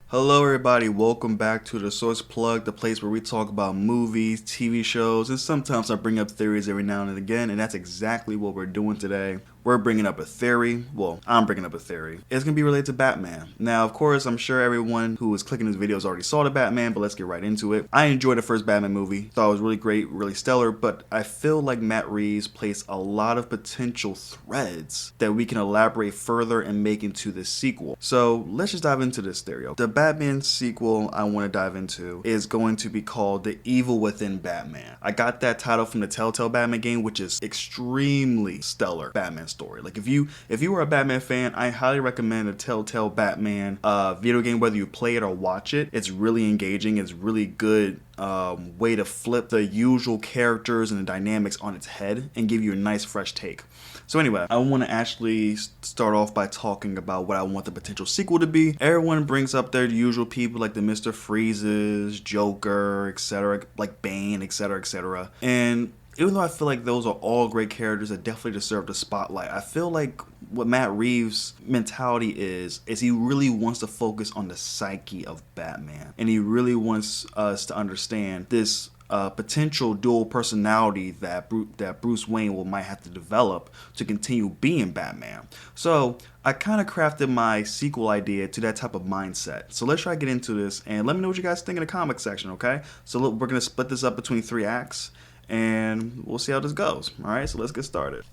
Hello everybody, welcome back to the Source Plug, the place where we talk about movies, TV shows, and sometimes I bring up theories every now and again, and that's exactly what we're doing today. We're bringing up a theory. Well, I'm bringing up a theory. It's going to be related to Batman. Now, of course, I'm sure everyone who is clicking this video has already saw the Batman, but let's get right into it. I enjoyed the first Batman movie. Thought it was really great, really stellar, but I feel like Matt Reeves placed a lot of potential threads that we can elaborate further and make into this sequel. So let's just dive into this theory. The Batman sequel I want to dive into is going to be called The Evil Within Batman. I got that title from the Telltale Batman game, which is extremely stellar Batman story. Like if you are a Batman fan, I highly recommend the Telltale Batman video game, whether you play it or watch it. It's really engaging. It's really good way to flip the usual characters and the dynamics on its head and give you a nice fresh take. So anyway, I want to actually start off by talking about what I want the potential sequel to be. Everyone brings up their usual people like the Mr. Freezes, Joker, etc., like Bane, etc., etc. And even though I feel like those are all great characters that definitely deserve the spotlight, I feel like what Matt Reeves' mentality is he really wants to focus on the psyche of Batman. And he really wants us to understand this potential dual personality that Bruce Wayne might have to develop to continue being Batman. So I kind of crafted my sequel idea to that type of mindset. So let's try to get into this and let me know what you guys think in the comment section, okay? So look, we're going to split this up between 3 acts and we'll see how this goes. Alright, so let's get started.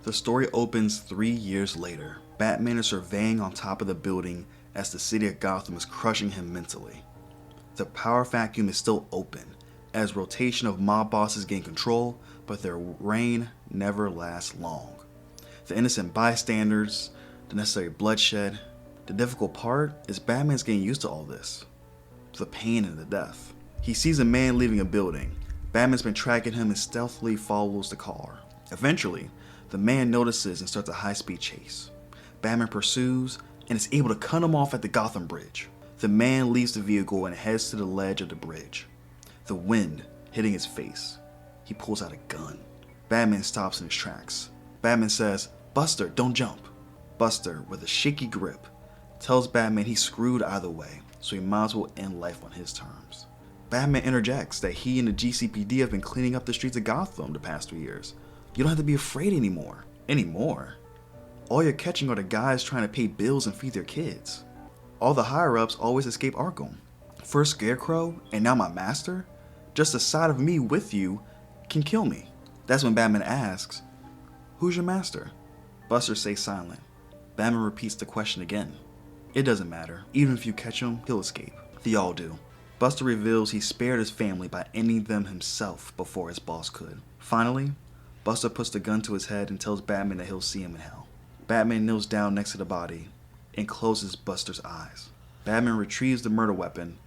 The story opens 3 years later. Batman is surveying on top of the building as the city of Gotham is crushing him mentally. The power vacuum is still open as rotation of mob bosses gain control, but their reign never lasts long. The innocent bystanders, the necessary bloodshed. The difficult part is Batman's getting used to all this. The pain and the death. He sees a man leaving a building. Batman's been tracking him and stealthily follows the car. Eventually, the man notices and starts a high-speed chase. Batman pursues and is able to cut him off at the Gotham Bridge. The man leaves the vehicle and heads to the ledge of the bridge. The wind hitting his face. He pulls out a gun. Batman stops in his tracks. Batman says, "Buster, don't jump." Buster, with a shaky grip, tells Batman he's screwed either way, so he might as well end life on his terms. Batman interjects that he and the GCPD have been cleaning up the streets of Gotham the past 3 years. You don't have to be afraid anymore. Anymore? All you're catching are the guys trying to pay bills and feed their kids. All the higher-ups always escape Arkham. First Scarecrow, and now my master? Just the sight of me with you can kill me. That's when Batman asks, "Who's your master?" Buster stays silent. Batman repeats the question again. It doesn't matter. Even if you catch him, he'll escape. They all do. Buster reveals he spared his family by ending them himself before his boss could. Finally, Buster puts the gun to his head and tells Batman that he'll see him in hell. Batman kneels down next to the body and closes Buster's eyes. Batman retrieves the murder weapon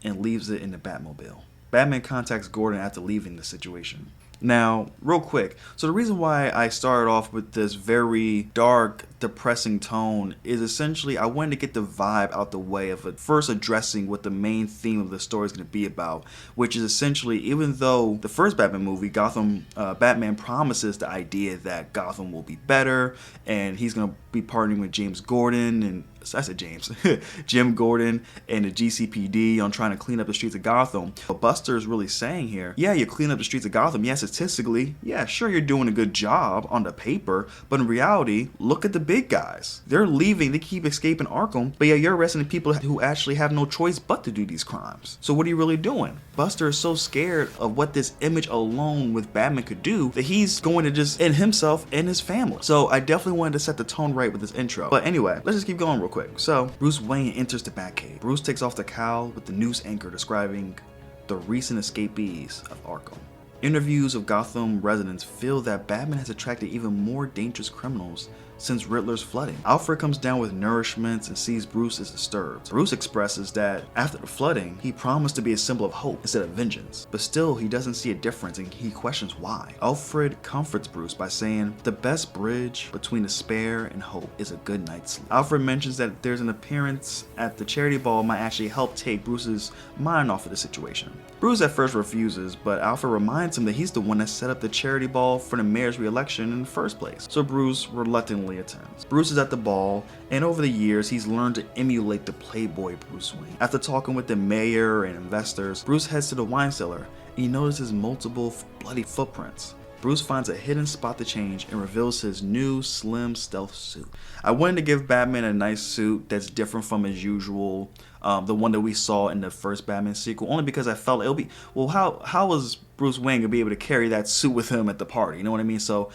and leaves it in the Batmobile. Batman contacts Gordon after leaving the situation. Now, real quick, so the reason why I started off with this very dark, depressing tone is essentially I wanted to get the vibe out the way of it, first addressing what the main theme of the story is going to be about, which is essentially, even though the first Batman movie, Batman promises the idea that Gotham will be better, and he's going to be partnering with James Gordon, and I said James, Jim Gordon and the GCPD on trying to clean up the streets of Gotham. What Buster is really saying here, yeah, you clean up the streets of Gotham, yeah, statistically, yeah, sure, you're doing a good job on the paper, but in reality, look at the big guys. They're leaving, they keep escaping Arkham, but yeah, you're arresting people who actually have no choice but to do these crimes. So what are you really doing? Buster is so scared of what this image alone with Batman could do that he's going to just end himself and his family. So I definitely wanted to set the tone right with this intro. But anyway, let's just keep going real quick. So Bruce Wayne enters the Batcave. Bruce takes off the cowl with the news anchor describing the recent escapees of Arkham. Interviews of Gotham residents feel that Batman has attracted even more dangerous criminals since Riddler's flooding. Alfred comes down with nourishments and sees Bruce is disturbed. Bruce expresses that after the flooding, he promised to be a symbol of hope instead of vengeance, but still he doesn't see a difference and he questions why. Alfred comforts Bruce by saying the best bridge between despair and hope is a good night's sleep. Alfred mentions that there's an appearance at the charity ball might actually help take Bruce's mind off of the situation. Bruce at first refuses, but Alfred reminds him that he's the one that set up the charity ball for the mayor's re-election in the first place. So Bruce reluctantly family attends. Bruce is at the ball, and over the years, he's learned to emulate the playboy Bruce Wayne. After talking with the mayor and investors, Bruce heads to the wine cellar, and he notices multiple bloody footprints. Bruce finds a hidden spot to change and reveals his new slim stealth suit. I wanted to give Batman a nice suit that's different from his usual, the one that we saw in the first Batman sequel, only because I felt it'll be, well, how was Bruce Wayne gonna be able to carry that suit with him at the party? You know what I mean? So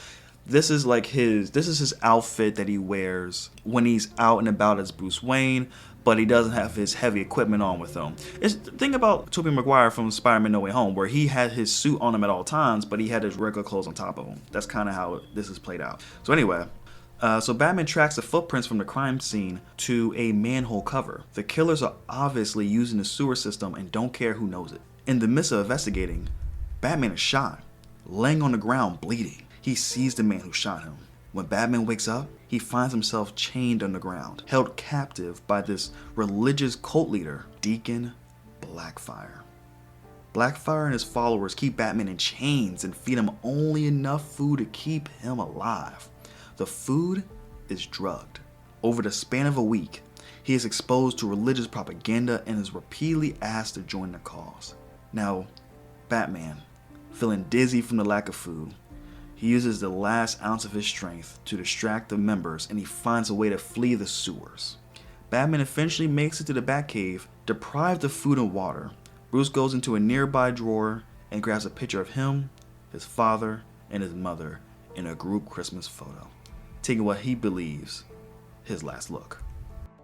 this is his outfit that he wears when he's out and about as Bruce Wayne, but he doesn't have his heavy equipment on with him. It's the thing about Tobey Maguire from Spider-Man No Way Home, where he had his suit on him at all times, but he had his regular clothes on top of him. That's kind of how this is played out. So anyway, so Batman tracks the footprints from the crime scene to a manhole cover. The killers are obviously using the sewer system and don't care who knows it. In the midst of investigating, Batman is shot, laying on the ground bleeding. He sees the man who shot him. When Batman wakes up, he finds himself chained on the ground, held captive by this religious cult leader, Deacon Blackfire. Blackfire and his followers keep Batman in chains and feed him only enough food to keep him alive. The food is drugged. Over the span of a week, he is exposed to religious propaganda and is repeatedly asked to join the cause. Now, Batman, feeling dizzy from the lack of food, he uses the last ounce of his strength to distract the members, and he finds a way to flee the sewers. Batman eventually makes it to the Batcave. Deprived of food and water, Bruce goes into a nearby drawer and grabs a picture of him, his father, and his mother in a group Christmas photo, taking what he believes his last look.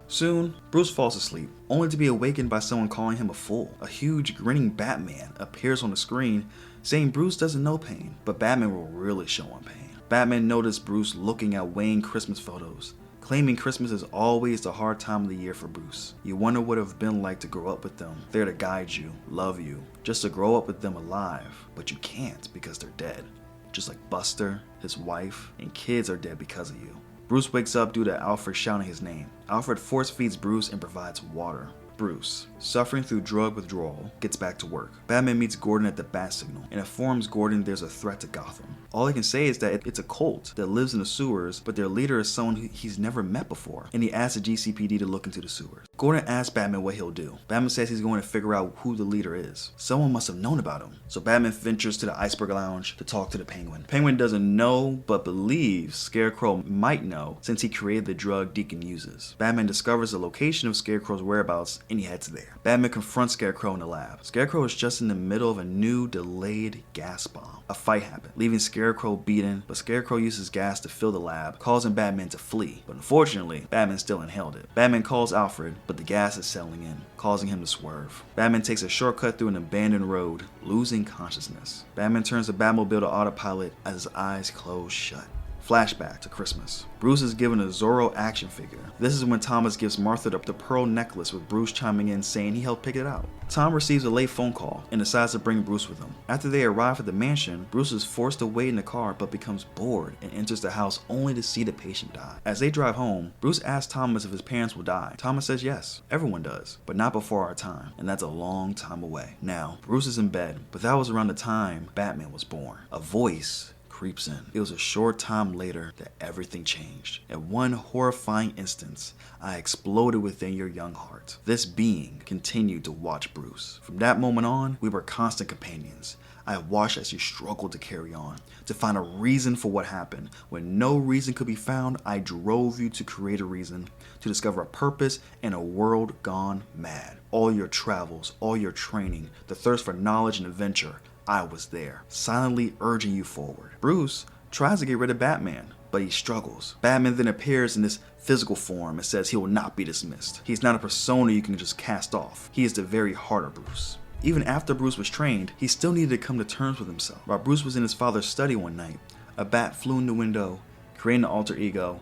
Soon, Bruce falls asleep, only to be awakened by someone calling him a fool. A huge grinning Batman appears on the screen, saying Bruce doesn't know pain, but Batman will really show him pain. Batman noticed Bruce looking at Wayne Christmas photos, claiming Christmas is always the hard time of the year for Bruce. You wonder what it would have been like to grow up with them, there to guide you, love you, just to grow up with them alive, but you can't because they're dead. Just like Buster, his wife, and kids are dead because of you. Bruce wakes up due to Alfred shouting his name. Alfred force feeds Bruce and provides water. Bruce, suffering through drug withdrawal, gets back to work. Batman meets Gordon at the Bat Signal and informs Gordon there's a threat to Gotham. All he can say is that it's a cult that lives in the sewers, but their leader is someone he's never met before, and he asks the GCPD to look into the sewers. Gordon asks Batman what he'll do. Batman says he's going to figure out who the leader is. Someone must have known about him. So Batman ventures to the Iceberg Lounge to talk to the Penguin. Penguin doesn't know, but believes Scarecrow might know since he created the drug Deacon uses. Batman discovers the location of Scarecrow's whereabouts and he heads there. Batman confronts Scarecrow in the lab. Scarecrow is just in the middle of a new delayed gas bomb. A fight happens, leaving Scarecrow beaten, but Scarecrow uses gas to fill the lab, causing Batman to flee. But unfortunately, Batman still inhaled it. Batman calls Alfred, but the gas is settling in, causing him to swerve. Batman takes a shortcut through an abandoned road, losing consciousness. Batman turns the Batmobile to autopilot as his eyes close shut. Flashback to Christmas. Bruce is given a Zorro action figure. This is when Thomas gives Martha the pearl necklace, with Bruce chiming in saying he helped pick it out. Tom receives a late phone call and decides to bring Bruce with him. After they arrive at the mansion, Bruce is forced to wait in the car but becomes bored and enters the house only to see the patient die. As they drive home, Bruce asks Thomas if his parents will die. Thomas says yes, everyone does, but not before our time, and that's a long time away. Now, Bruce is in bed, but that was around the time Batman was born. A voice creeps in. It was a short time later that everything changed. At one horrifying instance, I exploded within your young heart. This being continued to watch Bruce. From that moment on, we were constant companions. I watched as you struggled to carry on, to find a reason for what happened. When no reason could be found, I drove you to create a reason, to discover a purpose in a world gone mad. All your travels, all your training, the thirst for knowledge and adventure, I was there, silently urging you forward. Bruce tries to get rid of Batman, but he struggles. Batman then appears in this physical form and says he will not be dismissed. He's not a persona you can just cast off. He is the very heart of Bruce. Even after Bruce was trained, he still needed to come to terms with himself. While Bruce was in his father's study one night, a bat flew in the window, creating an alter ego,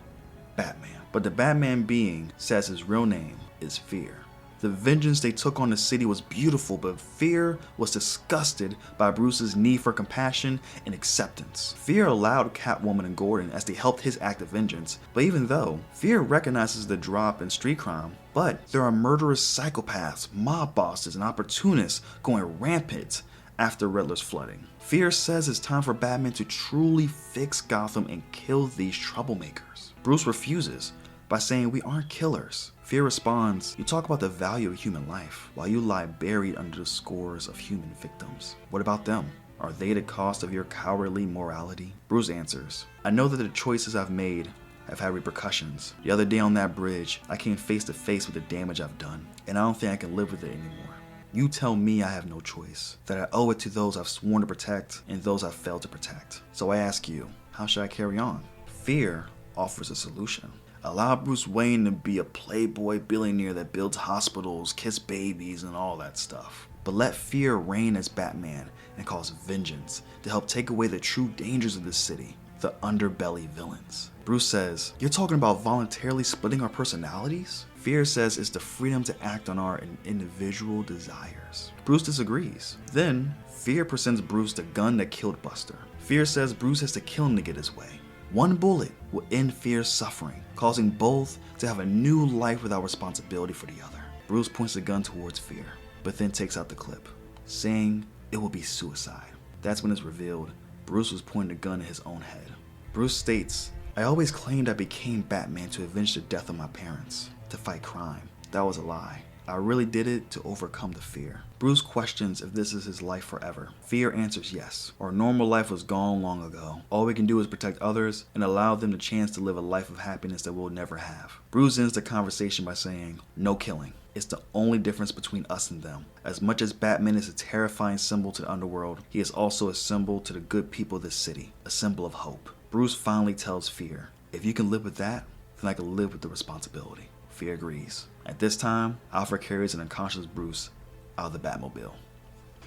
Batman. But the Batman being says his real name is Fear. The vengeance they took on the city was beautiful, but Fear was disgusted by Bruce's need for compassion and acceptance. Fear allowed Catwoman and Gordon as they helped his act of vengeance, but even though Fear recognizes the drop in street crime, but there are murderous psychopaths, mob bosses, and opportunists going rampant after Riddler's flooding. Fear says it's time for Batman to truly fix Gotham and kill these troublemakers. Bruce refuses by saying we aren't killers. Fear responds, you talk about the value of human life while you lie buried under the scores of human victims. What about them? Are they the cost of your cowardly morality? Bruce answers, I know that the choices I've made have had repercussions. The other day on that bridge, I came face to face with the damage I've done, and I don't think I can live with it anymore. You tell me I have no choice, that I owe it to those I've sworn to protect and those I've failed to protect. So I ask you, how should I carry on? Fear offers a solution. Allow Bruce Wayne to be a playboy billionaire that builds hospitals, kiss babies, and all that stuff. But let fear reign as Batman and cause vengeance to help take away the true dangers of this city, the underbelly villains. Bruce says, you're talking about voluntarily splitting our personalities? Fear says it's the freedom to act on our individual desires. Bruce disagrees. Then, Fear presents Bruce the gun that killed Buster. Fear says Bruce has to kill him to get his way. One bullet will end Fear's suffering, causing both to have a new life without responsibility for the other. Bruce points the gun towards Fear, but then takes out the clip, saying it will be suicide. That's when it's revealed Bruce was pointing the gun at his own head. Bruce states, I always claimed I became Batman to avenge the death of my parents, to fight crime. That was a lie. I really did it to overcome the fear. Bruce questions if this is his life forever. Fear answers yes. Our normal life was gone long ago. All we can do is protect others and allow them the chance to live a life of happiness that we'll never have. Bruce ends the conversation by saying, no killing. It's the only difference between us and them. As much as Batman is a terrifying symbol to the underworld, he is also a symbol to the good people of this city, a symbol of hope. Bruce finally tells Fear, if you can live with that, then I can live with the responsibility. Fear agrees. At this time, Alfred carries an unconscious Bruce out of the Batmobile.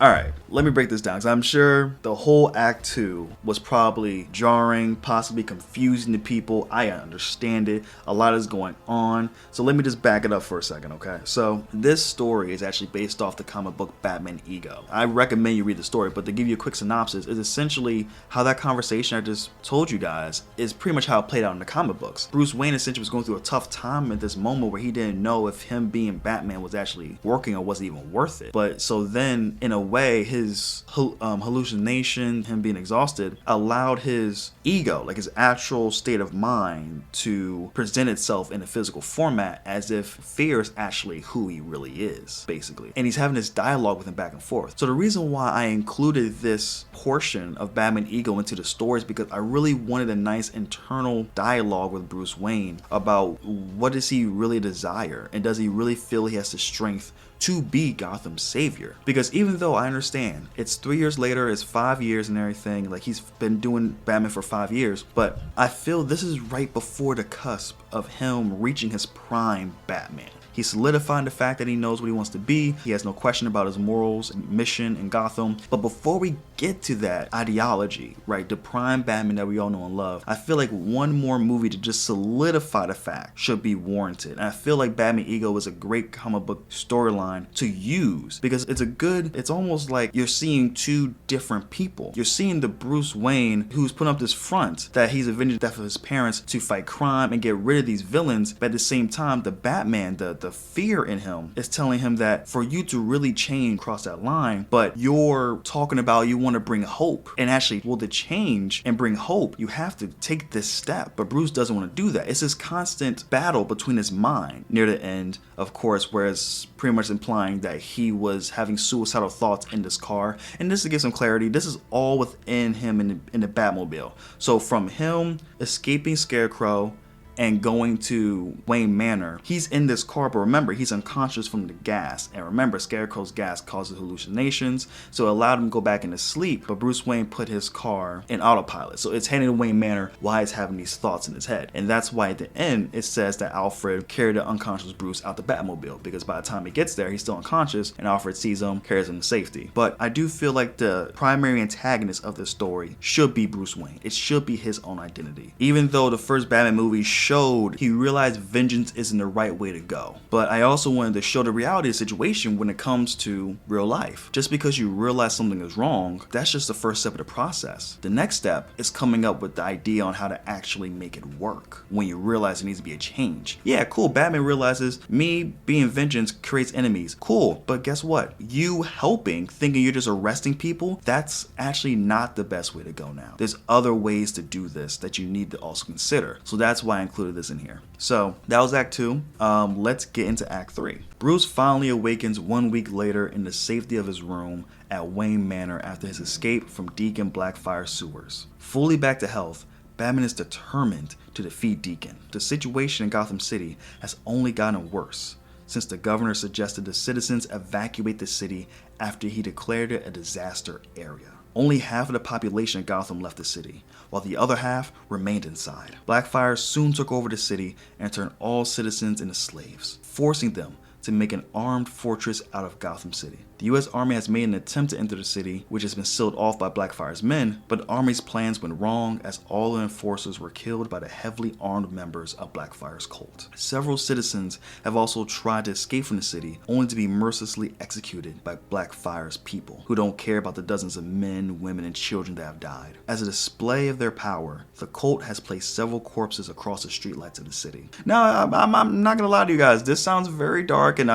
Alright, let me break this down because I'm sure the whole Act 2 was probably jarring, possibly confusing to people. I understand it. A lot is going on. So let me just back it up for a second, okay? So this story is actually based off the comic book Batman Ego. I recommend you read the story, but to give you a quick synopsis, is essentially how that conversation I just told you guys is pretty much how it played out in the comic books. Bruce Wayne essentially was going through a tough time at this moment where he didn't know if him being Batman was actually working or wasn't even worth it. But so then, in a way, his hallucination, him being exhausted, allowed his ego, like his actual state of mind, to present itself in a physical format as if fear is actually who he really is, basically. And he's having this dialogue with him back and forth. So the reason why I included this portion of Batman Ego into the story is because I really wanted a nice internal dialogue with Bruce Wayne about what does he really desire, and does he really feel he has the strength to be Gotham's savior. Because even though I understand it's 3 years later, it's 5 years and everything, like he's been doing Batman for 5 years, but I feel this is right before the cusp of him reaching his prime Batman. He's solidifying the fact that he knows what he wants to be. He has no question about his morals and mission in Gotham. But before we get to that ideology, right, the prime Batman that we all know and love, I feel like one more movie to just solidify the fact should be warranted. And I feel like Batman Ego is a great comic book storyline to use because it's almost like you're seeing two different people. You're seeing the Bruce Wayne who's putting up this front that he's avenged the death of his parents to fight crime and get rid of these villains, but at the same time, the Batman, the fear in him is telling him that for you to really change, cross that line, but you're talking about you want to bring hope, and actually, well, to change and bring hope, you have to take this step, but Bruce doesn't want to do that. It's this constant battle between his mind near the end, of course, where it's pretty much implying that he was having suicidal thoughts in this car, and just to give some clarity, this is all within him in the Batmobile. So from him escaping Scarecrow and going to Wayne Manor, he's in this car, but remember, he's unconscious from the gas. And remember, Scarecrow's gas causes hallucinations, so it allowed him to go back into sleep, but Bruce Wayne put his car in autopilot. So it's heading to Wayne Manor while he's having these thoughts in his head. And that's why at the end, it says that Alfred carried the unconscious Bruce out the Batmobile, because by the time he gets there, he's still unconscious, and Alfred sees him, carries him to safety. But I do feel like the primary antagonist of this story should be Bruce Wayne. It should be his own identity. Even though the first Batman movie showed he realized vengeance isn't the right way to go. But I also wanted to show the reality of the situation when it comes to real life. Just because you realize something is wrong, that's just the first step of the process. The next step is coming up with the idea on how to actually make it work when you realize there needs to be a change. Yeah, cool, Batman realizes me being vengeance creates enemies. Cool, but guess what? You helping, thinking you're just arresting people, that's actually not the best way to go now. There's other ways to do this that you need to also consider. So that's why I included this in here. So that was Act 2. Let's get into Act 3. Bruce finally awakens 1 week later in the safety of his room at Wayne Manor after his escape from Deacon Blackfire's sewers. Fully back to health, Batman is determined to defeat Deacon. The situation in Gotham City has only gotten worse since the governor suggested the citizens evacuate the city after he declared it a disaster area. Only half of the population of Gotham left the city, while the other half remained inside. Blackfire soon took over the city and turned all citizens into slaves, forcing them to make an armed fortress out of Gotham City. The US Army has made an attempt to enter the city, which has been sealed off by Blackfire's men, but the Army's plans went wrong as all the enforcers were killed by the heavily armed members of Blackfire's cult. Several citizens have also tried to escape from the city, only to be mercilessly executed by Blackfire's people, who don't care about the dozens of men, women, and children that have died. As a display of their power, the cult has placed several corpses across the streetlights of the city. Now, I'm not gonna lie to you guys, this sounds very dark, and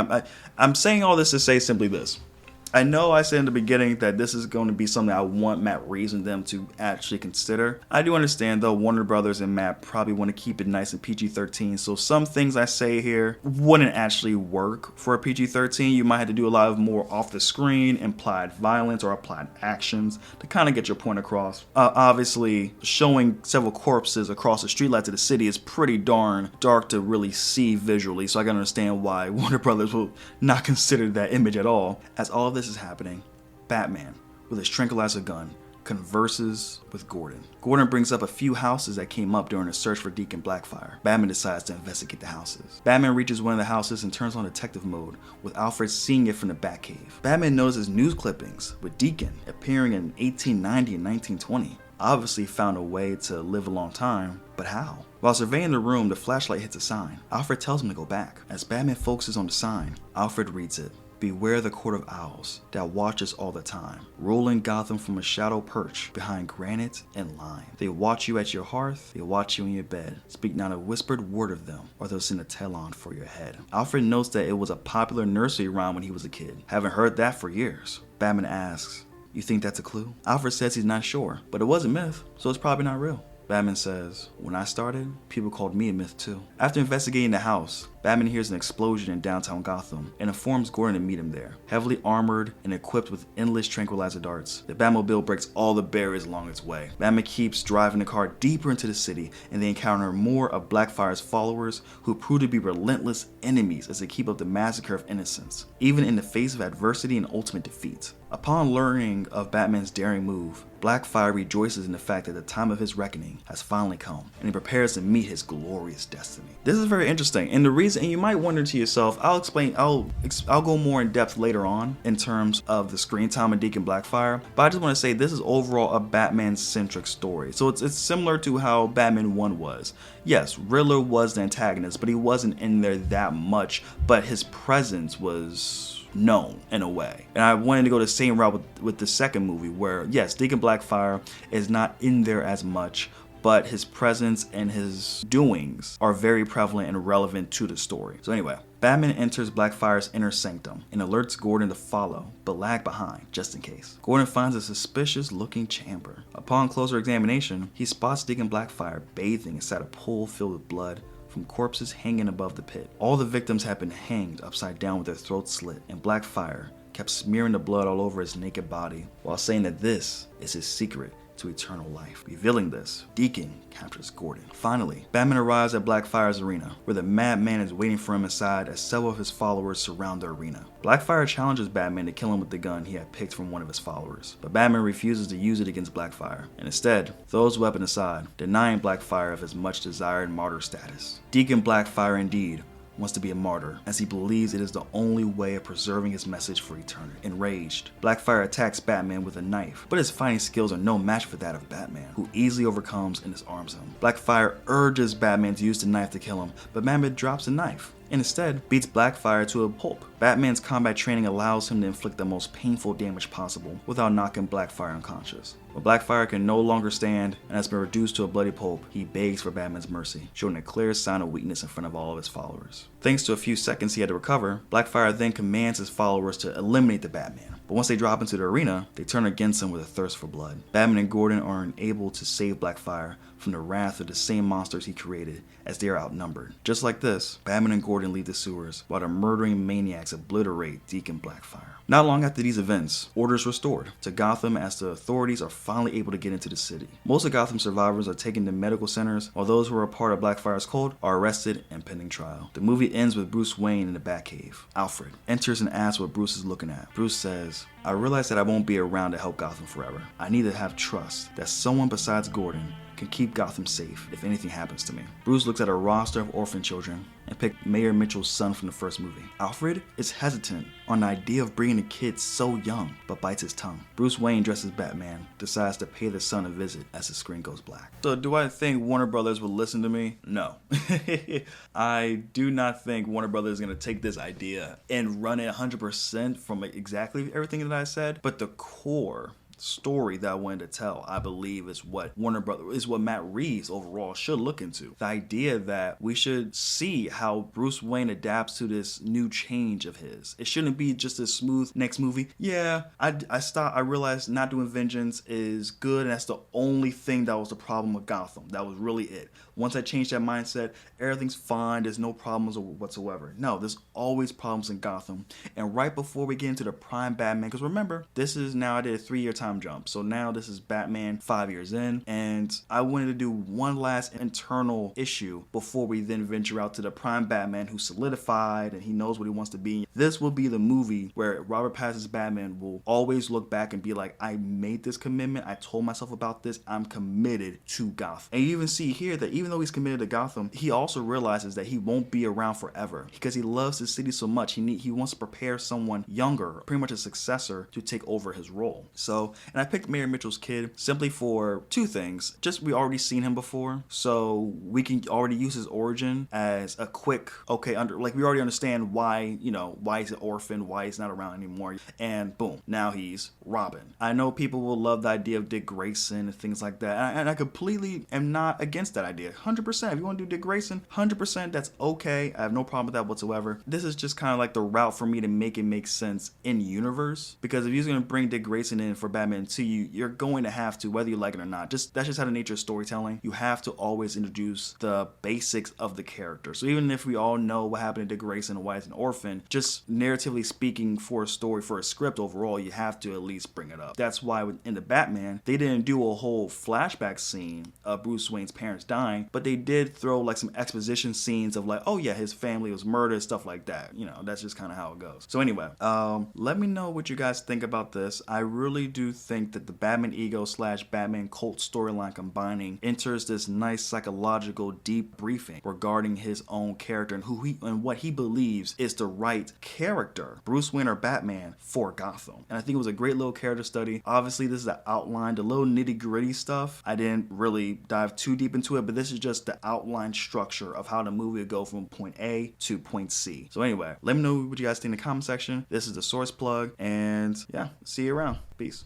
I'm saying all this to say simply this. I know I said in the beginning that this is going to be something I want Matt Reeves and them to actually consider. I do understand though, Warner Brothers and Matt probably want to keep it nice and PG-13, so some things I say here wouldn't actually work for a PG-13. You might have to do a lot of more off the screen, implied violence or implied actions to kind of get your point across. Obviously, showing several corpses across the streetlights of the city is pretty darn dark to really see visually, so I can understand why Warner Brothers will not consider that image at all. As all of this is happening, Batman, with his tranquilizer gun, converses with Gordon. Gordon brings up a few houses that came up during a search for Deacon Blackfire. Batman decides to investigate the houses. Batman reaches one of the houses and turns on detective mode, with Alfred seeing it from the Batcave. Batman notices news clippings with Deacon appearing in 1890 and 1920. Obviously found a way to live a long time, but how? While surveying the room, the flashlight hits a sign. Alfred tells him to go back. As Batman focuses on the sign, Alfred reads it. Beware the court of owls that watches all the time, ruling Gotham from a shadow perch behind granite and lime. They watch you at your hearth, they watch you in your bed. Speak not a whispered word of them, or they'll send a talon for your head. Alfred notes that it was a popular nursery rhyme when he was a kid. Haven't heard that for years. Batman asks, "You think that's a clue?" Alfred says he's not sure, but it was a myth, so it's probably not real. Batman says, "When I started, people called me a myth too." After investigating the house, Batman hears an explosion in downtown Gotham and informs Gordon to meet him there. Heavily armored and equipped with endless tranquilizer darts, the Batmobile breaks all the barriers along its way. Batman keeps driving the car deeper into the city, and they encounter more of Blackfire's followers who prove to be relentless enemies as they keep up the massacre of innocents, even in the face of adversity and ultimate defeat. Upon learning of Batman's daring move, Blackfire rejoices in the fact that the time of his reckoning has finally come, and he prepares to meet his glorious destiny. This is very interesting, and the reason, and you might wonder to yourself, I'll go more in depth later on in terms of the screen time of Deacon Blackfire, but I just want to say this is overall a Batman-centric story. So it's similar to how Batman 1 was. Yes, Riddler was the antagonist, but he wasn't in there that much, but his presence was known in a way. And I wanted to go the same route with the second movie where, yes, Deacon Blackfire is not in there as much, but his presence and his doings are very prevalent and relevant to the story. So anyway, Batman enters Blackfire's inner sanctum and alerts Gordon to follow, but lag behind, just in case. Gordon finds a suspicious looking chamber. Upon closer examination, he spots Deacon Blackfire bathing inside a pool filled with blood from corpses hanging above the pit. All the victims had been hanged upside down with their throats slit, and Blackfire kept smearing the blood all over his naked body while saying that this is his secret to eternal life. Revealing this, Deacon captures Gordon. Finally, Batman arrives at Blackfire's arena, where the Madman is waiting for him inside as several of his followers surround the arena. Blackfire challenges Batman to kill him with the gun he had picked from one of his followers, but Batman refuses to use it against Blackfire, and instead throws the weapon aside, denying Blackfire of his much desired martyr status. Deacon Blackfire indeed wants to be a martyr, as he believes it is the only way of preserving his message for eternity. Enraged, Blackfire attacks Batman with a knife, but his fighting skills are no match for that of Batman, who easily overcomes and disarms him. Blackfire urges Batman to use the knife to kill him, but Batman drops the knife and instead beats Blackfire to a pulp. Batman's combat training allows him to inflict the most painful damage possible without knocking Blackfire unconscious. When Blackfire can no longer stand and has been reduced to a bloody pulp, he begs for Batman's mercy, showing a clear sign of weakness in front of all of his followers. Thanks to a few seconds he had to recover, Blackfire then commands his followers to eliminate the Batman. But once they drop into the arena, they turn against him with a thirst for blood. Batman and Gordon are unable to save Blackfire from the wrath of the same monsters he created, as they are outnumbered. Just like this, Batman and Gordon leave the sewers while the murdering maniacs obliterate Deacon Blackfire. Not long after these events, order is restored to Gotham as the authorities are finally able to get into the city. Most of Gotham's survivors are taken to medical centers, while those who are a part of Blackfire's cult are arrested and pending trial. The movie ends with Bruce Wayne in the Batcave. Alfred enters and asks what Bruce is looking at. Bruce says, "I realize that I won't be around to help Gotham forever. I need to have trust that someone besides Gordon can keep Gotham safe if anything happens to me." Bruce looks at a roster of orphan children and picked Mayor Mitchell's son from the first movie. Alfred is hesitant on the idea of bringing a kid so young, but bites his tongue. Bruce Wayne, dressed as Batman, decides to pay the son a visit as the screen goes black. So do I think Warner Brothers will listen to me? No. I do not think Warner Brothers is going to take this idea and run it 100% from exactly everything that I said, but the core story that I wanted to tell, I believe, is what Matt Reeves overall should look into. The idea that we should see how Bruce Wayne adapts to this new change of his. It shouldn't be just a smooth next movie. Yeah, I realized not doing vengeance is good, and that's the only thing that was the problem with Gotham. That was really it. Once I changed that mindset, everything's fine, there's no problems whatsoever. No, there's always problems in Gotham. And right before we get into the prime Batman, because remember, this is now I did a 3-year time jump. So now this is Batman 5 years in, and I wanted to do one last internal issue before we then venture out to the prime Batman who solidified and he knows what he wants to be. This will be the movie where Robert Pattinson's Batman will always look back and be like, I made this commitment, I told myself about this, I'm committed to Gotham. And you even see here that even though he's committed to Gotham, he also realizes that he won't be around forever because he loves the city so much. He wants to prepare someone younger, pretty much a successor, to take over his role. So, and I picked Mayor Mitchell's kid simply for two things. Just, we already seen him before, so we can already use his origin as a quick, we already understand why, why he's an orphan, why he's not around anymore, and boom, now he's Robin. I know people will love the idea of Dick Grayson and things like that, and I completely am not against that idea. 100%. If you want to do Dick Grayson, 100%, that's okay. I have no problem with that whatsoever. This is just kind of like the route for me to make it make sense in universe, because if you're going to bring Dick Grayson in for Batman 2, you're going to have to, whether you like it or not, that's just how the nature of storytelling. You have to always introduce the basics of the character. So even if we all know what happened to Dick Grayson and why he's an orphan, just narratively speaking, for a story, for a script overall, you have to at least bring it up. That's why in the Batman, they didn't do a whole flashback scene of Bruce Wayne's parents dying, but they did throw like some exposition scenes of like, oh yeah, his family was murdered, stuff like that. That's just kind of how it goes. So anyway, let me know what you guys think about this. I really do think that the Batman ego / Batman cult storyline combining enters this nice psychological deep briefing regarding his own character and what he believes is the right character, Bruce Wayne or Batman, for Gotham. And I think it was a great little character study. Obviously, this is the outline, the little nitty gritty stuff. I didn't really dive too deep into it, but this is just the outline structure of how the movie would go from point A to point C. So anyway, let me know what you guys think in the comment section. This is the Source Plug, and yeah, see you around. Peace.